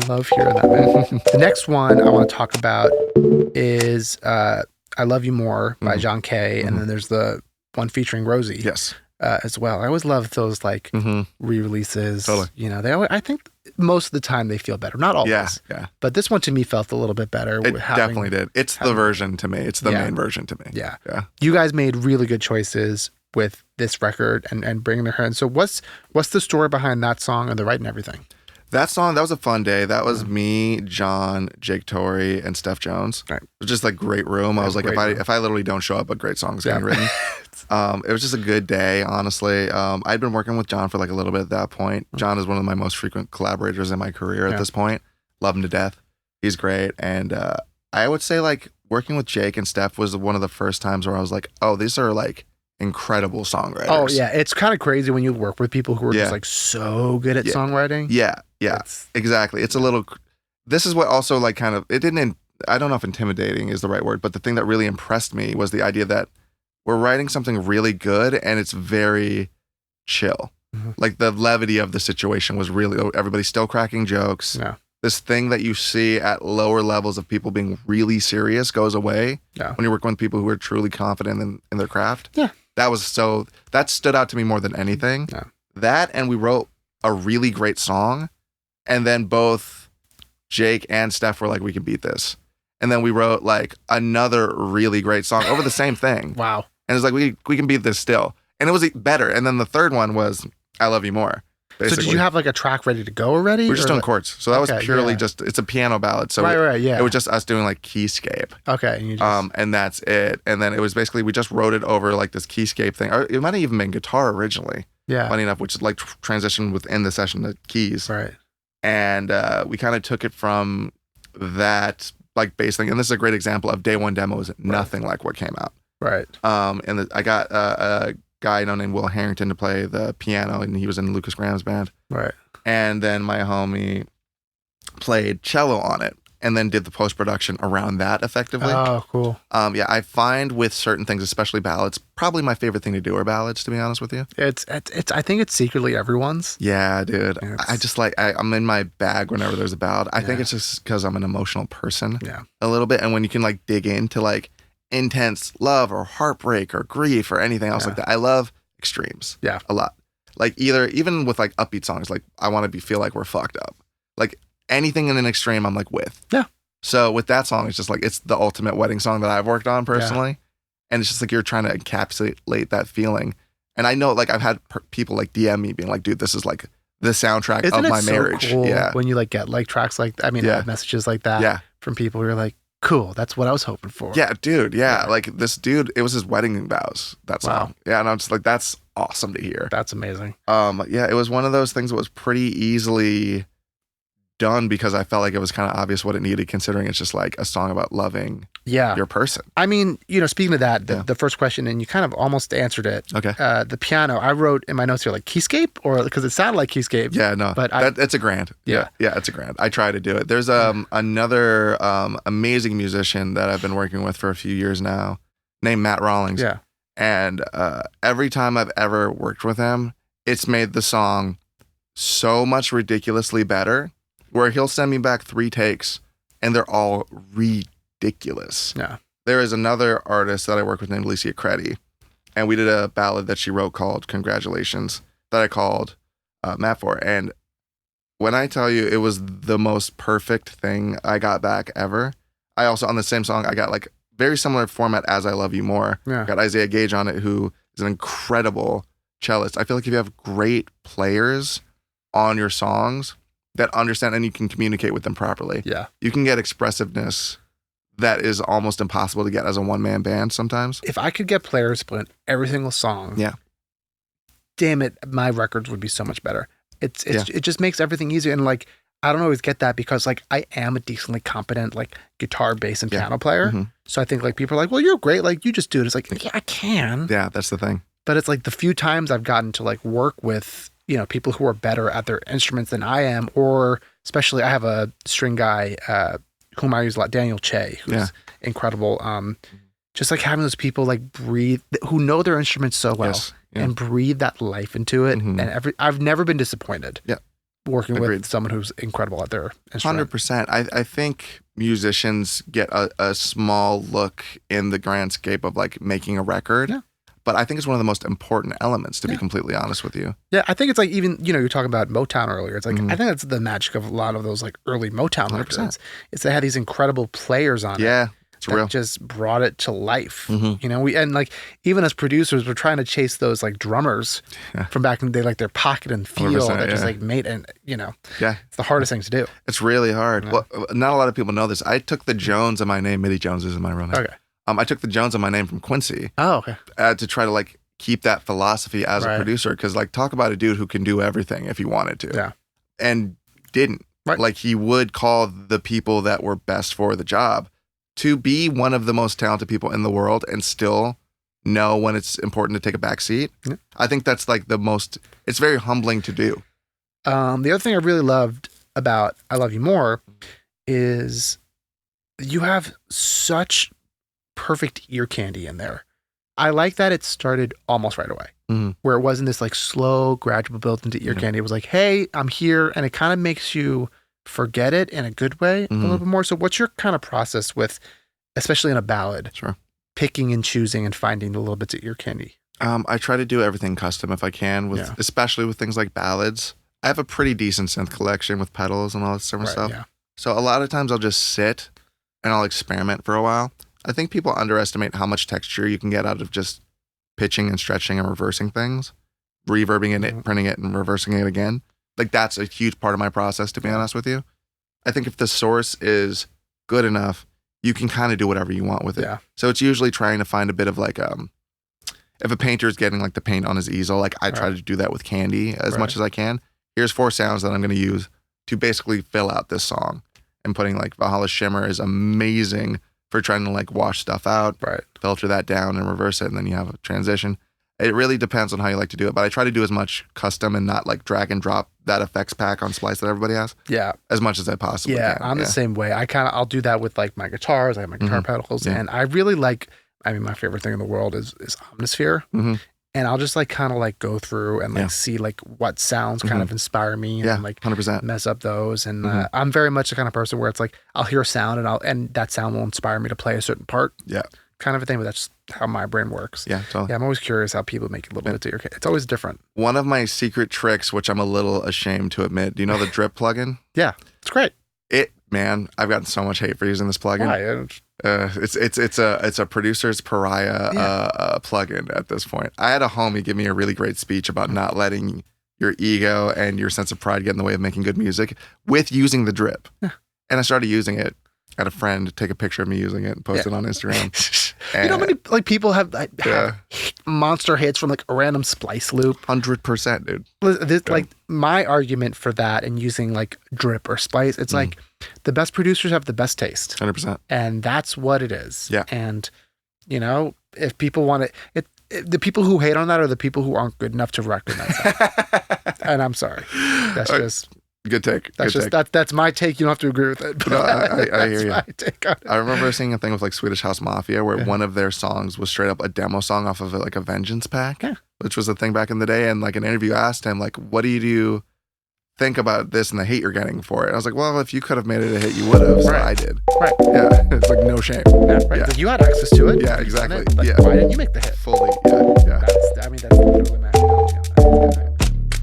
Love hearing that, man. The next one I want to talk about is I Love You More by John Kay. And then there's the one featuring Rosie. Yes. As well. I always love those like re-releases. Totally. You know, I think most of the time they feel better. Not always. Yeah. But this one to me felt a little bit better. It definitely did. It's the version to me. It's the main version to me. Yeah. Yeah. You guys made really good choices with this record and bringing her in. So what's the story behind that song and the writing and everything? That song, that was a fun day. That was me, John, Jake Torrey, and Steph Jones. Right. It was just like great room. I was like, if I literally don't show up, a great song's getting written. It was just a good day, honestly. I'd been working with John for like a little bit at that point. John is one of my most frequent collaborators in my career at this point. Love him to death. He's great. And I would say like working with Jake and Steph was one of the first times where I was like, oh, these are like incredible songwriters. Oh yeah, it's kind of crazy when you work with people who are just like so good at songwriting. Yeah, exactly. It's a little. This is what also like kind of it didn't. I don't know if intimidating is the right word, but the thing that really impressed me was the idea that we're writing something really good and it's very chill. Like the levity of the situation was really everybody's still cracking jokes. Yeah. This thing that you see at lower levels of people being really serious goes away when you're working with people who are truly confident in their craft. Yeah. That stood out to me more than anything. Yeah. That and we wrote a really great song, and then both Jake and Steph were like, we can beat this. And then we wrote like another really great song over the same thing. Wow. And it's like, we can beat this still. And it was better. And then the third one was I Love You More. Basically. So did you have like a track ready to go already? We're just doing chords. So that was purely just, it's a piano ballad. So it was just us doing like keyscape. Okay. And that's it. And then it was basically, we just wrote it over like this keyscape thing. Or it might have even been guitar originally. Yeah. Funny enough, which is like transitioned within the session to keys. Right. And we kind of took it from that like bass thing. And this is a great example of day one demo is nothing like what came out. Right. And I got a guy known named Will Harrington to play the piano, and he was in Lucas Graham's band. Right. And then my homie played cello on it and then did the post-production around that effectively. Oh, cool. Yeah, I find with certain things, especially ballads, probably my favorite thing to do are ballads, to be honest with you. It's I think it's secretly everyone's. Yeah, dude. I just like, I'm in my bag whenever there's a ballad. I think it's just because I'm an emotional person a little bit. And when you can like dig into like intense love or heartbreak or grief or anything else like that. I love extremes. Yeah. A lot. Like even with like upbeat songs, like I want to feel like we're fucked up. Like anything in an extreme I'm like with. Yeah. So with that song, it's just like, it's the ultimate wedding song that I've worked on personally. Yeah. And it's just like, you're trying to encapsulate that feeling. And I know like I've had people like DM me being like, dude, this is like the soundtrack of my marriage. Cool when you like get like tracks like, messages like that from people who are like, cool, that's what I was hoping for. Yeah, dude. Yeah, like this dude, it was his wedding vows, that song. Wow. Yeah, and I'm just like, that's awesome to hear. That's amazing. Yeah, it was one of those things that was pretty easily done because I felt like it was kind of obvious what it needed, considering it's just like a song about loving your person. I mean, speaking of that, the first question, and you kind of almost answered it. Okay. The piano, I wrote in my notes here like keyscape, or because it sounded like keyscape. Yeah, no, but it's a grand. Yeah, it's a grand. I try to do it. There's another amazing musician that I've been working with for a few years now, named Matt Rawlings. Yeah. And every time I've ever worked with him, it's made the song so much ridiculously better, where he'll send me back 3 takes and they're all ridiculous. Yeah. There is another artist that I work with named Alicia Creddy, and we did a ballad that she wrote called Congratulations that I called Matt for. And when I tell you it was the most perfect thing I got back ever, I also, on the same song, I got like very similar format as I Love You More. Yeah. Got Isaiah Gage on it, who is an incredible cellist. I feel like if you have great players on your songs that understand and you can communicate with them properly, you can get expressiveness that is almost impossible to get as a one-man band sometimes. If I could get players to play on every single song, damn it, my records would be so much better. It just makes everything easier. And like, I don't always get that because like I am a decently competent like guitar, bass, and piano player. Mm-hmm. So I think like people are like, well, you're great. Like you just do it. It's like, yeah, I can. Yeah, that's the thing. But it's like the few times I've gotten to like work with, people who are better at their instruments than I am, or especially I have a string guy whom I use a lot, Daniel Che, who's incredible. Just like having those people like breathe, who know their instruments so well and breathe that life into it. Mm-hmm. And I've never been disappointed. Yeah. working with someone who's incredible at their instrument. 100%. I think musicians get a small look in the grand scape of like making a record. Yeah. But I think it's one of the most important elements, to be completely honest with you. Yeah, I think it's like even, you're talking about Motown earlier. It's like, I think that's the magic of a lot of those like early Motown records. It's they had these incredible players on it. Yeah, it's real. Just brought it to life. And like even as producers, we're trying to chase those like drummers from back in the day, like their pocket and feel that just like made, and it's the hardest thing to do. It's really hard. Well, not a lot of people know this. I took the Jones in my name. Midi Jones is my real name. Okay. I took the Jones on my name from Quincy. Oh, okay. To try to like keep that philosophy as a producer, because like talk about a dude who can do everything if he wanted to. Yeah. And didn't. Right. Like he would call the people that were best for the job to be one of the most talented people in the world and still know when it's important to take a back seat. Yeah. I think that's like it's very humbling to do. The other thing I really loved about I Love You More is you have such perfect ear candy in there. I like that it started almost right away, where it wasn't this like slow, gradual build into ear candy. It was like, hey, I'm here. And it kind of makes you forget it in a good way a little bit more. So what's your kind of process with, especially in a ballad, picking and choosing and finding the little bits of ear candy? I try to do everything custom if I can, especially with things like ballads. I have a pretty decent synth collection with pedals and all that sort of stuff. Yeah. So a lot of times I'll just sit and I'll experiment for a while. I think people underestimate how much texture you can get out of just pitching and stretching and reversing things, reverbing it, printing it, and reversing it again. Like that's a huge part of my process, to be honest with you. I think if the source is good enough, you can kind of do whatever you want with it. Yeah. So it's usually trying to find a bit of like, if a painter is getting like the paint on his easel, like I try to do that with candy as much as I can. Here's 4 sounds that I'm going to use to basically fill out this song. And putting like Valhalla Shimmer is amazing for trying to like wash stuff out, filter that down and reverse it, and then you have a transition. It really depends on how you like to do it, but I try to do as much custom and not like drag and drop that effects pack on Splice that everybody has. Yeah. As much as I possibly can. I'm the same way. I'll do that with like my guitars. I have my guitar pedals, and I really like, my favorite thing in the world is Omnisphere. And I'll just like kind of like go through and like see like what sounds kind of inspire me and like 100%. Mess up those. And I'm very much the kind of person where it's like I'll hear a sound and that sound will inspire me to play a certain part. Yeah. Kind of a thing, but that's how my brain works. Yeah, totally. Yeah, I'm always curious how people make a little bit of your case. It's always different. One of my secret tricks, which I'm a little ashamed to admit, do you know the drip plugin? Yeah, it's great. Man, I've gotten so much hate for using this plugin. Why? It's a producer's pariah plugin at this point. I had a homie give me a really great speech about not letting your ego and your sense of pride get in the way of making good music with using the drip. Yeah. And I started using it. I had a friend take a picture of me using it and post it on Instagram. You know how many like people have monster hits from like a random splice loop? 100%, dude. Like my argument for that and using like drip or splice, it's like the best producers have the best taste. 100%. And that's what it is. Yeah. And if people want it, the people who hate on that are the people who aren't good enough to recognize that. And I'm sorry. That's just... Good take. That's my take. You don't have to agree with it. But no, I hear you. My take on it. I remember seeing a thing with like Swedish House Mafia where one of their songs was straight up a demo song off of like a Vengeance pack, which was a thing back in the day. And like an interview asked him like, "What do you think about this and the hate you're getting for it?" And I was like, "Well, if you could have made it a hit, you would have." So I did. Right. Yeah. It's like no shame. Yeah. Right. Yeah. You had access to it. Yeah. Exactly. Like, why didn't you make the hit? Fully. Yeah. That's totally my analogy on that.